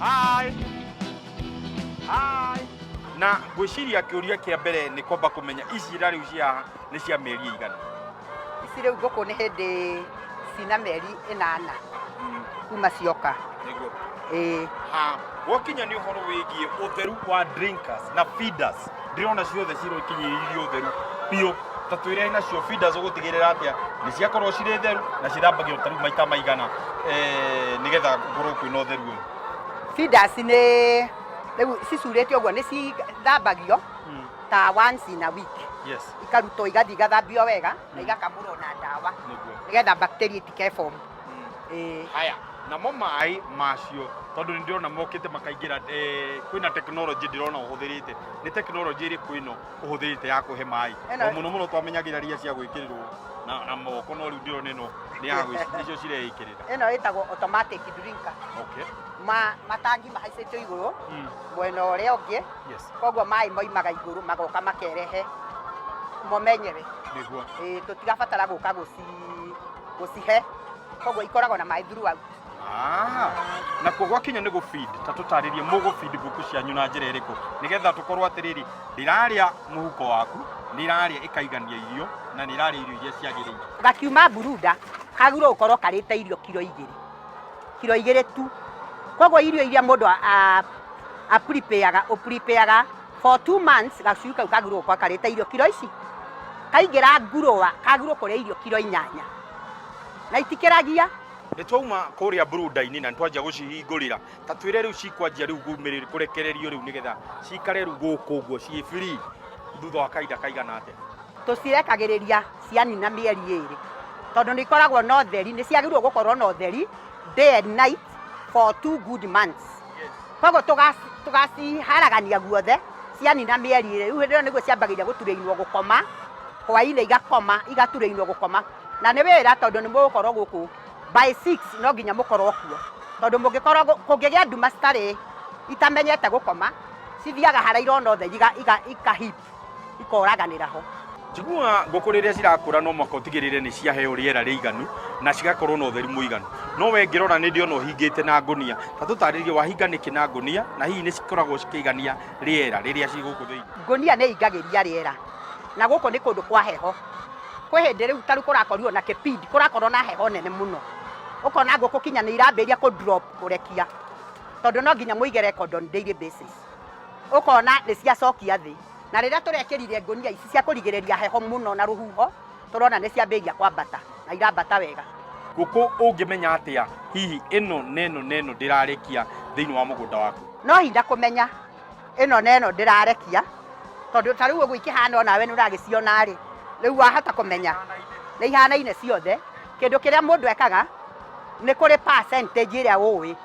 Hi. Hi. Na gwiciria kiuria kia mbere ni kwamba kumenya ici rari cia ni cia meri igana. Ici riu ngũkũ nĩ hĩndĩ cina meri 8 kuma cioka. Niguo. Ha, gwakinya ni uhoro wigie utheru wa drinkers na feeders. Ndirona ciothe cirokinyiririo utheru biũ. Tatwire nacio feeders ugutigirira atia ni ciakorwo cirĩ theru na cithambagio taru maita maigana nigetha ngorwo kwina utheru. Feeders nĩ riu cicurĩtio ũguo nĩ cithambagio ta once in a week. Yes. Ikarutwo igathi igathambio wega na igakamũrwo na ndawa nigetha bacteria itikeform. Haya, namo mai macio tondu ndirona mokite makaingira kwina technology ndirona uhuthirite ni technology iri kwino uhuthirite ya kuhe mai o muno twamenyagira ria cia gwikirirwo na moko no riu ndirona ino ni ya gwicio cireikirira ino itagwo automatic drinker. Okay. Matangi mahaicĩtio igũrũ mwena ũrĩa ũngĩ. Koguo mai moimaga igũrũ magoka makerehe mo menyewe. Niguo. Tũtigabatara gũka gũcihe koguo ikoragwo na mai throughout. Na kwa gwakinya ni gu feed ta tutaririe mugu feed ngũkũ cianyu na njĩra ĩrĩkũ nigetha tukorwo atiriri ndiraria muhuko waku ndiraria ikaigania irio na ndiraria irio iria ciagĩrĩire. Gakiuma buruda kagĩrĩirwo gũkorwo karĩte irio kilo 2 tu. Koguo irio iria mũndũ prepareaga for 2 months gacuĩ kau kagĩrĩirwo gũkorwo karĩte irio kilo ici. Kaingĩra ngurowa kagĩrĩirwo kũrĩa irio kilo 8 na itikĩragia. Nitwauma kuria buruda-ini na ntwanja gucihingurira tatwire riu cikwanjia riu gumiriri kurekererio riu nigetha cikare riu guku uguo ci free thutha wa kaida kaigana atia. Tucirekagiriria cianina mieri 2 tondu ni ikoragwo no theri ni ciagirwo gukorwo no theri day and night for 2 good months. Koguo tugaciharagania guothe cianina mieri 2 riu hĩndĩ ĩyo nĩguo ciambagiria gũturĩinwo gũkoma hwaĩ-inĩ igakoma igaturĩinwo gũkoma na nĩ wĩra tondu nĩ mũgũkorwo gũkũ by 6 no nginya mukorwo kuo tondu mungikorwo kungigĩa nduma citarĩ itamenyete gũkoma cithiaga harairu no theri ikahip ikoraganĩra ho. Njigua ngũkũ rĩrĩa cirakũra no mwaka ũtigĩrĩre nĩ ciaheo rĩera rĩiganu na cigakorwo na ũtheri mũiganu. No we ngĩrora nĩ ndĩona ũhingĩte na ngũnia ta tũtarĩrie wahinga nĩkĩ na ngũnia na hihi nĩ cikoragwo cikĩigania rĩera rĩrĩa ci gũkũ thĩinĩ. Ngũnia nĩ ingagĩria rĩera na gũkũ nĩ kũndũ kwa heho. Kwĩ hĩndĩ rĩu tarĩ kũrakorirwo na kĩpindi kũrakorwo na heho nene mũno ukona ngũkũ kinya nĩ irambĩria ku drop kurekia tondu no nginya muige record on daily basis. Ukona nĩ ciacokia thĩ na rĩrĩa tũrekĩrire ngũnia ici cia kũrigĩrĩria heho mũno na rũhuho turona nĩ ciambĩria kwambata na irambata wega. Ngũkũ ũngĩmenya atĩa hihi ĩno neno ndĩrarekia thĩinĩ wa mũgũnda waku? No hinda kũmenya ĩno neno ndĩrarekia tondu ta rĩu ũguo ikĩhana o nawe nĩ ũragĩciona rĩ rĩu wahota kũmenya nĩ ihanaine ciothe. Kĩndũ kĩrĩa mũndũ ekaga nĩ kũrĩ percentage ĩrĩa ũĩ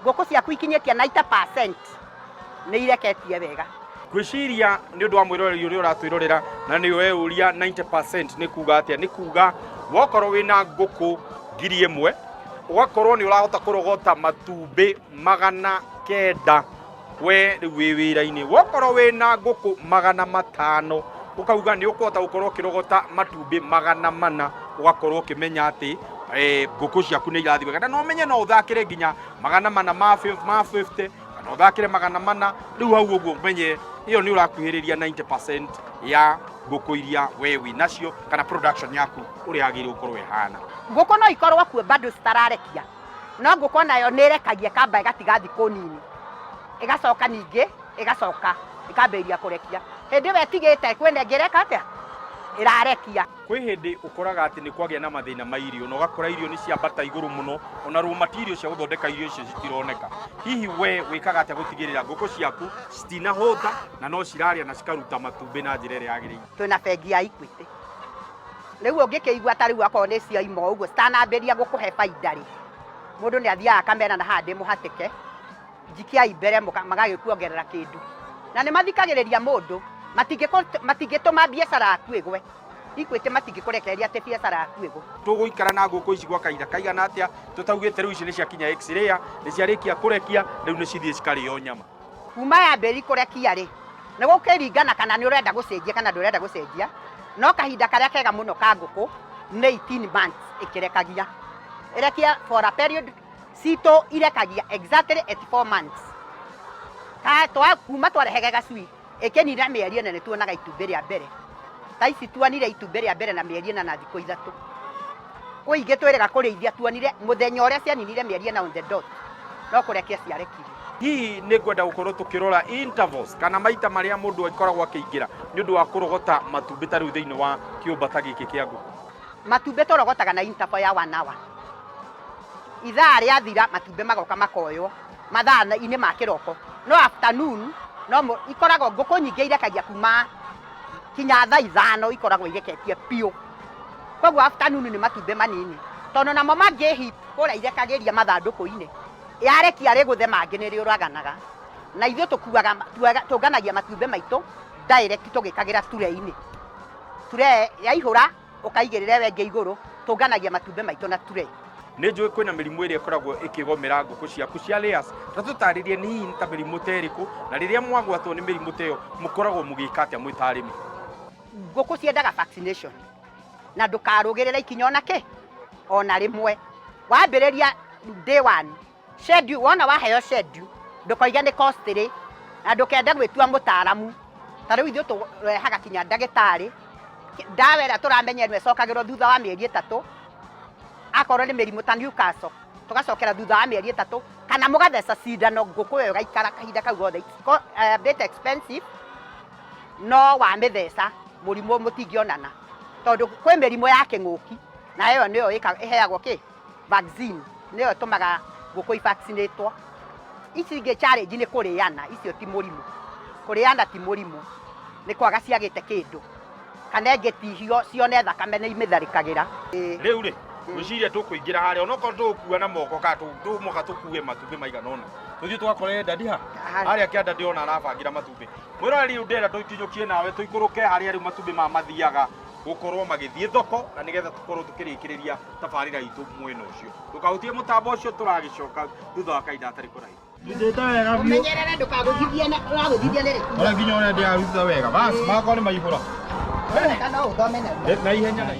ngũkũ ciaku ikinyĩtie 90% nĩ ireketie wega. Gwĩciria nĩ ũndũ wa mwĩroreri ũrĩa ũratwĩrorera na nĩ we ũria 90% nĩ kuga atĩa? Nĩ kuga wokorwo wĩna ngũkũ 1000 ũgakorwo nĩ ũrahota kũrogota matumbĩ 900 we rĩu wĩ wĩra-inĩ. Wokorwo wĩna ngũkũ 500 ukauga nĩ ũkũhota gũkorwo ũkĩrogota matumbĩ 400 ũgakorwo ũkĩmenya atĩ ngũkũ ciaku nĩ irathiĩ wega. No menye no ũthakĩre nginya 400 ma 50 kana ũthakĩre 400 rĩu hau ũguo menye ĩyo nĩ ũrakuhĩrĩria 90% ya ngũkũ iria we wĩnacio kana production yaku ũrĩa yagĩrĩirwo gũkorwo ĩhana. Ngũkũ no ikorwo kuo bado citararekia no ngũkũ nayo nĩ ĩrekagia kamba ĩgatiga thikũ nini ĩgacoka ningĩ ĩgacoka ĩkambĩrĩria kũrekia. Hĩndĩ ĩyo ĩtigĩte kwĩna ĩngĩreka atĩa ĩrarekia. Kwĩ hĩndĩ ũkoraga atĩ nĩ kwagĩa na mathĩna ma irio na ũgakora irio nĩ ciambata igũrũ mũno ona raw material cia gũthondeka irio icio citironeka. Hihi we wĩkaga atĩa gũtigĩrĩra ngũkũ ciaku citinahũta na no cirarĩa na cikaruta matumbĩ na njĩra ĩrĩa yagĩrĩire? Twĩna bengi ya Equity. Rĩu ũngĩkĩigua ta rĩu akorwo nĩ cioima ũguo citanambĩria gũkũhe baida rĩ mũndũ nĩ athiaga akamera na haha ndĩmũhatĩke njikiai mbere magagĩkuongerera kĩndũ na nĩ mathikagĩrĩria mũndũ matingĩtũma biacara yaku ĩgwe. Equity matingĩkũrekereria atĩ biacara yaku ĩgwe. Tũgũikara na ngũkũ ici gwa kahinda kaigana atĩa tũtaugĩte rĩu ici nĩ ciakinya X-ray nĩ ciarĩkia kũrekia rĩu nĩ cithiĩ cikarĩo nyama? Kuma yambĩrĩria kũrekia rĩ nĩ gũkĩringana kana nĩ ũrenda gũcenjia kana ndũrenda gũcenjia. No kahinda karĩa kega mũno ka ngũkũ nĩ 18 months ĩkĩrekagia. Ĩrekia for a period citũ irekagia exactly at 4 months. Kuma twarehege gacui ĩkĩnina mĩeri ĩna nĩ tuonaga itumbĩ rĩa mbere. Ta ici tuonire itumbĩ rĩa mbere na mĩeri ĩna na thikũ ithatũ. Kwĩ ingĩ twĩrĩga kũrĩithia tuonire mũthenya ũrĩa cianinire mĩeri ĩna on the dot, no kũrekia ciarekire. Hihi nĩ ngwenda gũkorwo tũkĩrora intervals kana maita marĩa mũndũ akoragwo akĩingĩra nĩ ũndũ wa kũrogota matumbĩ ta rĩu thĩinĩ wa kĩũmba ta gĩkĩ kĩa ngũkũ. Matumbĩ tũrogotaga na interval ya 1 hour. Ithaa rĩathira matumbĩ magoka makoywo mathaa-inĩ ma kĩroko. No afternoon no ikoragwo ngũkũ nyingĩ irekagia kuma kinya thaa 5 ikoragwo ireketie piũ. Koguo afternoon nĩ matumbĩ manini. Tondũ namo mangĩhit kũrĩa irekagĩria mathandũkũ-inĩ. Yarekia rĩgũthe mangĩ nĩ rĩũraganaga. Na ithuĩ tũnganagia matumbĩ maitũ direct tũgĩkagĩra tray-inĩ. Tray yaihũra ũkaigĩrĩra wenge igũrũ, tũnganagia matumbĩ maitũ na tray. Nĩ njũĩ kwĩna mĩrimũ ĩrĩa ĩkoragwo ĩkĩgomera ngũkũ ciaku cia layers. Ta tũtarĩrie nĩ hihi ta mĩrimũ ta ĩrĩkũ, na rĩrĩa mwagwatwo nĩ mĩrimũ ta ĩyo mũkoragwo mũgĩka atĩa mwĩ ta arĩmi? Ngũkũ ciendaga vaccination. Na ndũkarũgĩrĩra ikinya ona kĩ ona rĩmwe. Wambĩrĩria day 1 schedule, wona waheo schedule ndũkoiga nĩ costly na ndũkenda gwĩtua mũtaaramu. Ta rĩu ithuĩ tũrehaga kinya ndagĩtarĩ. Ndawa ĩrĩa tũramenya ĩmwe ĩcokagĩrwo thutha wa mĩeri 3. Akorwo nĩ mĩrimũ ta Newcastle tũgacokera thutha wa mĩeri 3, kana mũgatheca cindano ngũkũ ĩyo ĩgaikara kahinda kau gothe. A bit expensive, no wamĩtheca mũrimũ mũtingĩonana. Tondũ kwĩ mĩrimũ ya kĩng'ũki na ĩyo nĩyo ĩheagwo kĩ vaccine, nĩyo ĩtũmaga ngũkũ ivaccinatwo. Ici ingĩ challenge nĩ kũrĩana, icio ti mũrimũ. Kũrĩana ti mũrimũ, nĩ kwaga ciagĩte kĩndũ kana ĩngĩtihio cione thakame nĩ imĩtharĩkagĩra. Rĩu rĩ gwĩciria tũkũingĩra harĩa onokorwo tũgũkua na moko kana tũmoka tũkue matumbĩ maigana ũna. Tũthiĩ tũgakorere ndandi harĩa kĩanda ndĩrona arabangira matumbĩ. Mwĩroreri rĩu ndĩrenda tũkinyũkie nawe tũikũrũke harĩa rĩu matumbĩ mathiaga gũkorwo magĩthiĩ thoko na nĩgetha tũkorwo tũkĩrĩkĩrĩria tabarĩra itũ mwena ũcio. Ndũkahutie mũtambo ũcio, tũragĩcoka thutha wa kahinda gatarĩ kũraihu. Ndĩte wega biũ. Ũmenyerere ndũkagũthithie na ũragũthithia nĩ Ona nginya ũrĩa ndĩraruta wega. Basi makoro nĩ maihũra. kana ũthome na ihenya na